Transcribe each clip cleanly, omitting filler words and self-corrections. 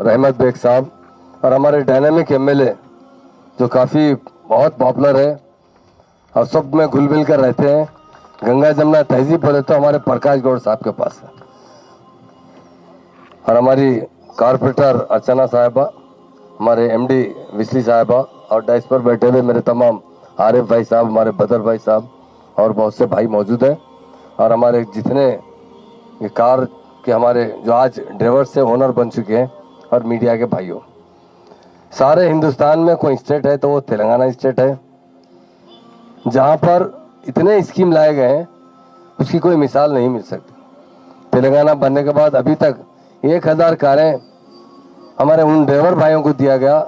रहमत बेग साहब और हमारे डायनामिक एमएलए जो काफ़ी बहुत पॉपुलर है और सब में घुल मिल कर रहते हैं। गंगा जमुना तहजीब बोले तो हमारे प्रकाश गौड़ साहब के पास है और हमारी कारपोरेटर अर्चना साहिबा, हमारे एमडी विसली साहिबा और डाइस पर बैठे हुए मेरे तमाम आरिफ भाई साहब, हमारे बदर भाई साहब और बहुत से भाई मौजूद हैं और हमारे जितने ये कार के हमारे जो आज ड्राइवर से ओनर बन चुके हैं और मीडिया के भाइयों, सारे हिंदुस्तान में कोई स्टेट है तो वो तेलंगाना स्टेट है जहां पर इतने स्कीम लाए गए हैं उसकी कोई मिसाल नहीं मिल सकती। तेलंगाना बनने के बाद अभी तक 1000 कारें हमारे उन ड्राइवर भाइयों को दिया गया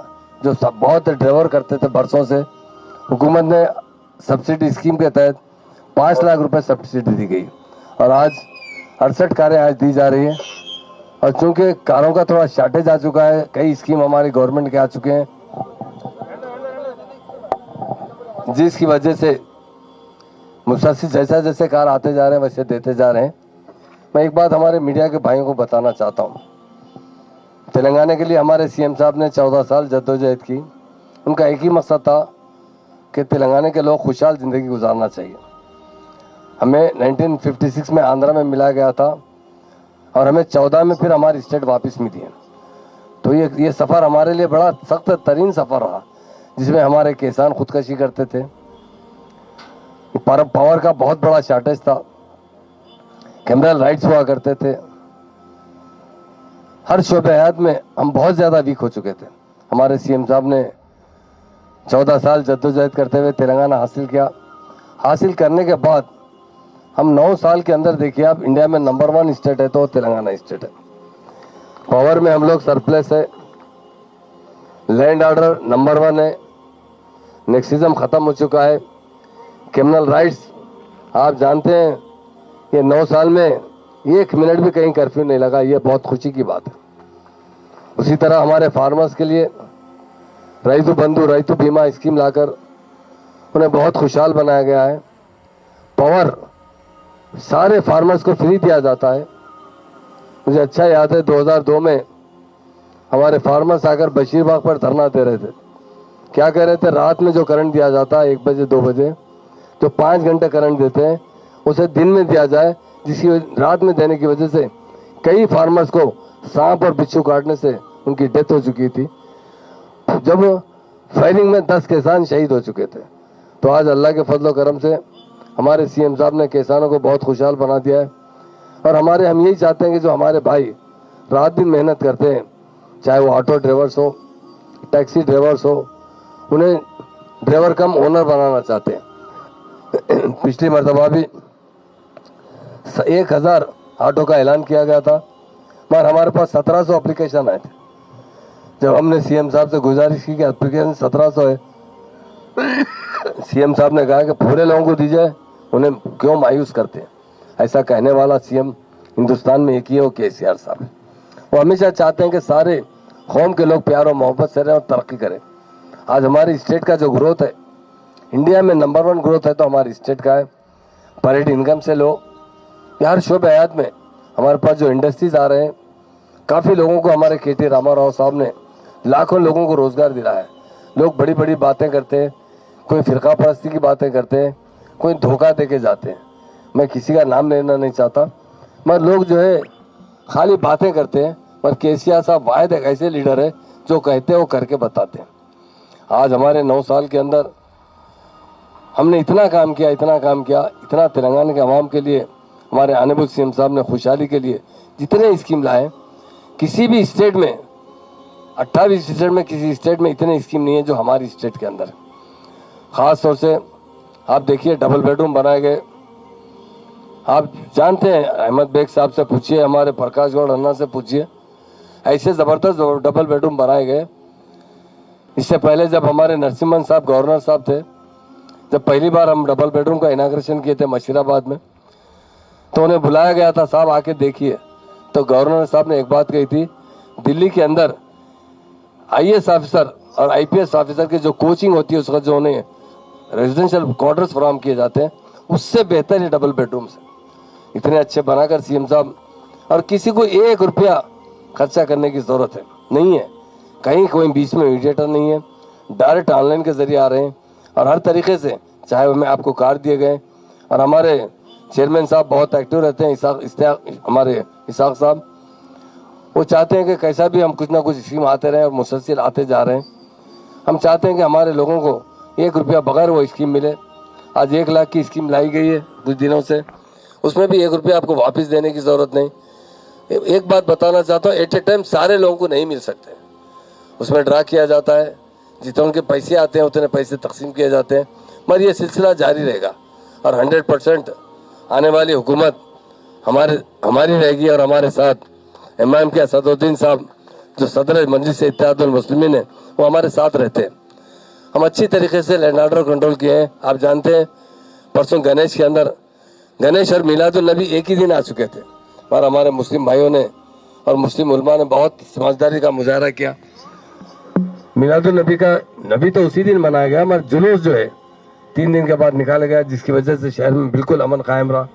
जो सब बहुत ड्राइवर करते थे बरसों से। हुकूमत ने सब्सिडी स्कीम के तहत 5 लाख रुपए सब्सिडी दी गई और आज 68 कारें आज दी जा रही है। और चूंकि कारों का थोड़ा शॉर्टेज आ चुका है, कई स्कीम हमारी गवर्नमेंट के आ चुके हैं जिसकी वजह से मुसलसल जैसा जैसे कार आते जा रहे हैं वैसे देते जा रहे हैं। मैं एक बात हमारे मीडिया के भाइयों को बताना चाहता हूँ। तेलंगाना के लिए हमारे सीएम साहब ने 14 साल जद्दोजहद की। उनका एक ही मकसद था कि तेलंगाना के लोग खुशहाल ज़िंदगी गुजारना चाहिए। हमें 1956 में आंध्रा में मिला गया था और हमें 14 में फिर हमारी स्टेट वापस मिली है। तो ये सफ़र हमारे लिए बड़ा सख्त तरीन सफ़र रहा जिसमें हमारे किसान खुदकशी करते थे। पावर का बहुत बड़ा शॉर्टेज था, कैमरल राइट्स हुआ करते थे, हर शोबे हयात में हम बहुत ज़्यादा वीक हो चुके थे। हमारे सीएम साहब ने 14 साल जद्दोजहद करते हुए तेलंगाना हासिल किया। हासिल करने के बाद हम 9 साल के अंदर देखिए आप, इंडिया में नंबर 1 स्टेट है तो तेलंगाना स्टेट है। पावर में हम लोग सरप्लस है, लैंड ऑर्डर नंबर 1 है, नेक्सिज्म ख़त्म हो चुका है, क्रिमिनल राइट्स आप जानते हैं ये 9 साल में 1 मिनट भी कहीं कर्फ्यू नहीं लगा। ये बहुत खुशी की बात है। उसी तरह हमारे फार्मर्स के लिए रईतु बंधु रईतु बीमा स्कीम लाकर उन्हें बहुत खुशहाल बनाया गया है। पावर सारे फार्मर्स को फ्री दिया जाता है। मुझे अच्छा याद है 2002 में हमारे फार्मर्स आकर बशीरबाग पर धरना दे रहे थे। क्या कह रहे थे, रात में जो करंट दिया जाता है 1 बजे 2 बजे, जो 5 घंटे करंट देते हैं उसे दिन में दिया जाए, जिसकी रात में देने की वजह से कई फार्मर्स को सांप और बिच्छू काटने से उनकी डेथ हो चुकी थी। जब फायरिंग में 10 किसान शहीद हो चुके थे। तो आज अल्लाह के फजल करम से हमारे सीएम साहब ने किसानों को बहुत खुशहाल बना दिया है और हम यही चाहते हैं कि जो हमारे भाई रात दिन मेहनत करते हैं, चाहे वो ऑटो ड्राइवर्स हो, टैक्सी ड्राइवर्स हो, उन्हें ड्राइवर कम ओनर बनाना चाहते हैं। पिछली मरतबा भी 1000 ऑटो का ऐलान किया गया था मगर हमारे पास 1700 एप्लीकेशन आए थे। जब हमने सीएम साहब से गुजारिश की कि एप्लीकेशन 1700 है, सीएम साहब ने कहा कि पूरे लोगों को दीजिए, उन्हें क्यों मायूस करते हैं। ऐसा कहने वाला सीएम हिंदुस्तान में एक ही है, वो केसीआर साहब है। वो हमेशा चाहते हैं कि सारे कौम के लोग प्यार और मोहब्बत से रहें और तरक्की करें। आज हमारी स्टेट का जो ग्रोथ है, इंडिया में नंबर 1 ग्रोथ है तो हमारी स्टेट का है। पर हेड इनकम से लो, हर शोबे हयात में हमारे पास जो इंडस्ट्रीज आ रहे हैं, काफ़ी लोगों को हमारे KT रामाराव साहब ने लाखों लोगों को रोजगार दिलाया है। लोग बड़ी बड़ी बातें करते हैं, कोई फिरका परस्ती की बातें करते हैं, कोई धोखा दे के जाते हैं। मैं किसी का नाम लेना नहीं चाहता, मगर लोग जो है खाली बातें करते हैं। पर केसीआर साहब वाहिद एक ऐसे लीडर है जो कहते हैं वो करके बताते हैं। आज हमारे 9 साल के अंदर हमने इतना काम किया, इतना तेलंगाना के अवाम के लिए, हमारे आनेबुल सीएम साहब ने खुशहाली के लिए जितने स्कीम लाए, किसी भी स्टेट में 28 स्टेट में किसी स्टेट में इतने स्कीम नहीं है जो हमारी स्टेट के अंदर। ख़ास तौर से आप देखिए डबल बेडरूम बनाए गए। आप जानते हैं, अहमद बेग साहब से पूछिए, हमारे प्रकाश गौड़ अन्ना से पूछिए, ऐसे ज़बरदस्त डबल बेडरूम बनाए गए। इससे पहले जब हमारे नरसिम्हन साहब गवर्नर साहब थे, जब पहली बार हम डबल बेडरूम का इनाग्रेशन किए थे मशीराबाद में, तो उन्हें बुलाया गया था, साहब आके देखिए। तो गवर्नर साहब ने एक बात कही थी, दिल्ली के अंदर IAS ऑफिसर और IPS ऑफिसर की जो कोचिंग होती है, उसका जो उन्हें रेजिडेंशियल क्वार्टर्स फराहम किए जाते हैं, उससे बेहतर ही डबल बेडरूम्स इतने अच्छे बनाकर सीएम साहब, और किसी को 1 रुपया खर्चा करने की ज़रूरत है, नहीं है। कहीं कोई बीच में मीडिएटर नहीं है, डायरेक्ट ऑनलाइन के ज़रिए आ रहे हैं और हर तरीके से, चाहे हमें आपको कार्ड दिए गए। और हमारे चेयरमैन साहब बहुत एक्टिव रहते हैं, हमारे इसाक साहब, वो चाहते हैं कि कैसा भी हम कुछ ना कुछ स्कीम आते रहें और मुसलसल आते जा रहे हैं। हम चाहते हैं कि हमारे लोगों को 1 रुपया बगैर वो स्कीम मिले। आज 1 लाख की स्कीम लाई गई है कुछ दिनों से, उसमें भी 1 रुपया आपको वापस देने की ज़रूरत नहीं। एक बात बताना चाहता हूँ, एट ए टाइम सारे लोगों को नहीं मिल सकते, उसमें ड्रा किया जाता है, जितने उनके पैसे आते हैं उतने पैसे तकसीम किए जाते हैं, मगर ये सिलसिला जारी रहेगा और 100% आने वाली हुकूमत हमारी रहेगी। और हमारे साथ इमाम के असदुद्दीन साहब जो सदर मजलिस इत्तेहादुल मुस्लिमीन है, वो हमारे साथ रहते हैं। हम अच्छी तरीके से लैंड ऑर्डर कंट्रोल किए हैं। आप जानते हैं परसों गणेश के अंदर, गणेश और मिलादुल नबी एक ही दिन आ चुके थे, और हमारे मुस्लिम भाइयों ने और मुस्लिम उलमा ने बहुत समझदारी का मुजाहरा किया। मिलादुल नबी का नबी तो उसी दिन मनाया गया, मगर जुलूस जो है 3 दिन के बाद निकाला गया, जिसकी वजह से शहर में बिल्कुल अमन कायम रहा।